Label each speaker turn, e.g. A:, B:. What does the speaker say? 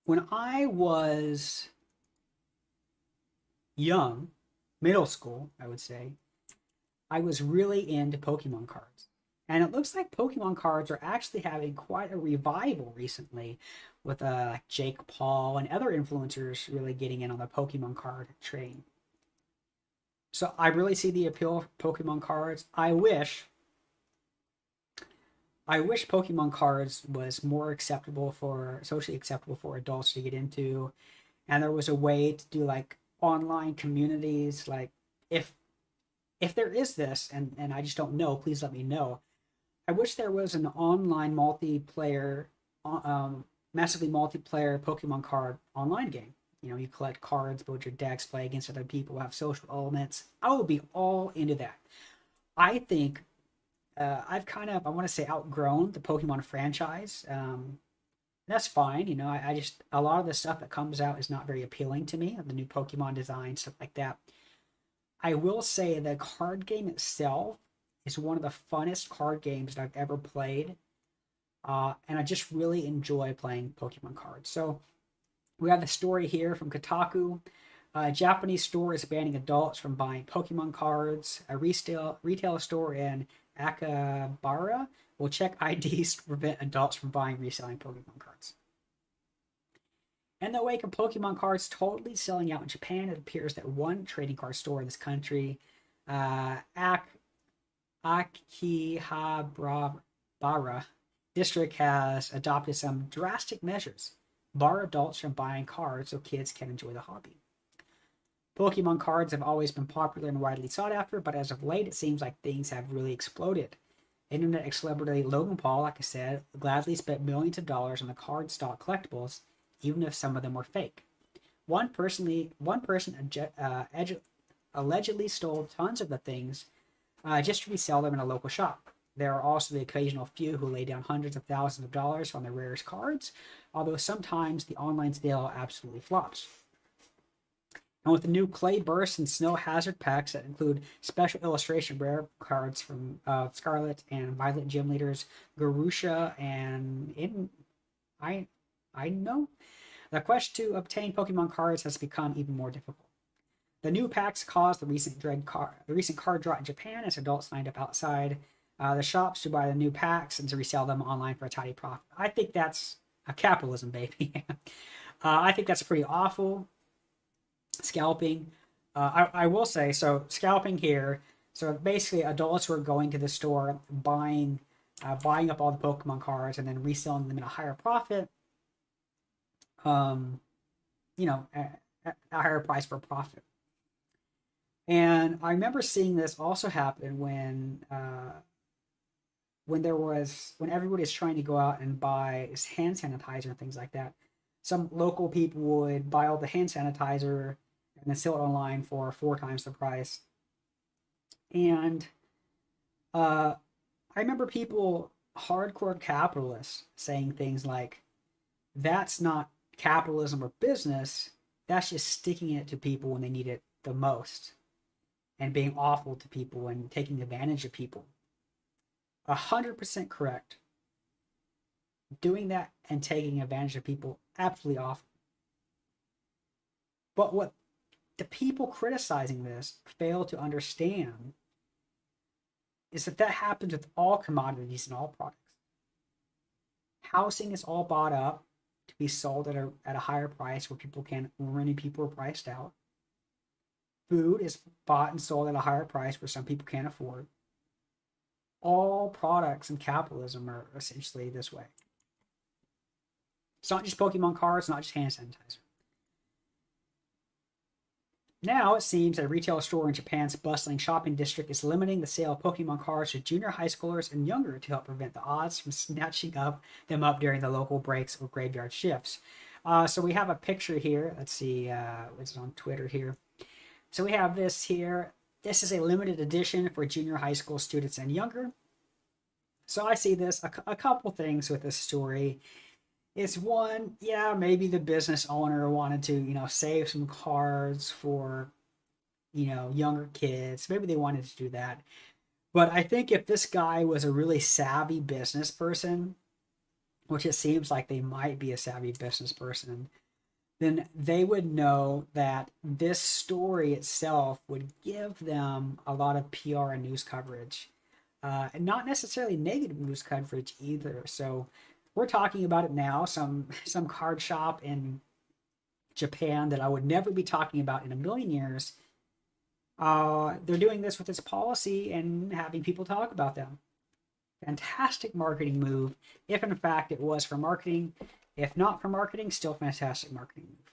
A: When I was young, middle school, I would say, I was really into Pokemon cards. And it looks like Pokemon cards are actually having quite a revival recently with like Jake Paul and other influencers really getting in on the Pokemon card train. So I really see the appeal of Pokemon cards. I wish Pokemon cards was more acceptable for socially acceptable for adults to get into, and there was a way to do like online communities. Like if if there is this, and I just don't know, please let me know. I wish there was an online multiplayer, massively multiplayer Pokemon card online game. You know, you collect cards, build your decks, play against other people, have social elements. I would be all into that. I think I've kind of, I want to say, outgrown the Pokemon franchise. That's fine. You know, I just, a lot of the stuff that comes out is not very appealing to me, the new Pokemon design, stuff like that. I will say the card game itself is one of the funnest card games that I've ever played. And I just really enjoy playing Pokemon cards. So we have the story here from Kotaku. A Japanese store is banning adults from buying Pokemon cards. A retail store in Akihabara will check IDs to prevent adults from buying and reselling Pokemon cards. In the wake of Pokemon cards totally selling out in Japan, it appears that one trading card store in this country, Akihabara district, has adopted some drastic measures, bar adults from buying cards so kids can enjoy the hobby. Pokemon cards have always been popular and widely sought after, but as of late, it seems like things have really exploded. Internet celebrity Logan Paul, like I said, gladly spent millions of dollars on the card stock collectibles, even if some of them were fake. One person allegedly stole tons of the things just to resell them in a local shop. There are also the occasional few who lay down hundreds of thousands of dollars on the rarest cards, although sometimes the online sale absolutely flops. And with the new Clay Burst and Snow Hazard packs that include special illustration rare cards from Scarlet and Violet Gym Leaders, Garusha, and I know the quest to obtain Pokemon cards has become even more difficult. The new packs caused the recent card drought in Japan as adults lined up outside the shops to buy the new packs and to resell them online for a tidy profit. I think that's a capitalism, baby. I think that's pretty awful. Scalping. I will say, so scalping here. So basically, adults who are going to the store, buying up all the Pokemon cards and then reselling them at a higher profit. Um, at a higher price for profit. And I remember seeing this also happen when everybody is trying to go out and buy hand sanitizer and things like that. Some local people would buy all the hand sanitizer and then sell it online for 4 times the price. And uh, I remember people, hardcore capitalists, saying things like, "That's not capitalism or business. That's just sticking it to people when they need it the most, and being awful to people and taking advantage of people." 100% correct. Doing that and taking advantage of people, absolutely awful. But what the people criticizing this fail to understand is that happens with all commodities and all products. Housing is all bought up to be sold at a higher price where many people are priced out. Food is bought and sold at a higher price where some people can't afford. All products in capitalism are essentially this way. It's not just Pokemon cards, not just hand sanitizer. Now it seems a retail store in Japan's bustling shopping district is limiting the sale of Pokemon cards to junior high schoolers and younger to help prevent the odds from snatching them up during the local breaks or graveyard shifts. So we have a picture here. Let's see, it's on Twitter here. So we have this here. This is a limited edition for junior high school students and younger. So I see a couple things with this story. It's one, yeah, maybe the business owner wanted to, save some cards for, younger kids. Maybe they wanted to do that. But I think if this guy was a really savvy business person, which it seems like they might be a savvy business person, then they would know that this story itself would give them a lot of PR and news coverage, and not necessarily negative news coverage either. So we're talking about it now. Some card shop in Japan that I would never be talking about in a million years. They're doing this with this policy and having people talk about them. Fantastic marketing move, if in fact it was for marketing. If not for marketing, still fantastic marketing move.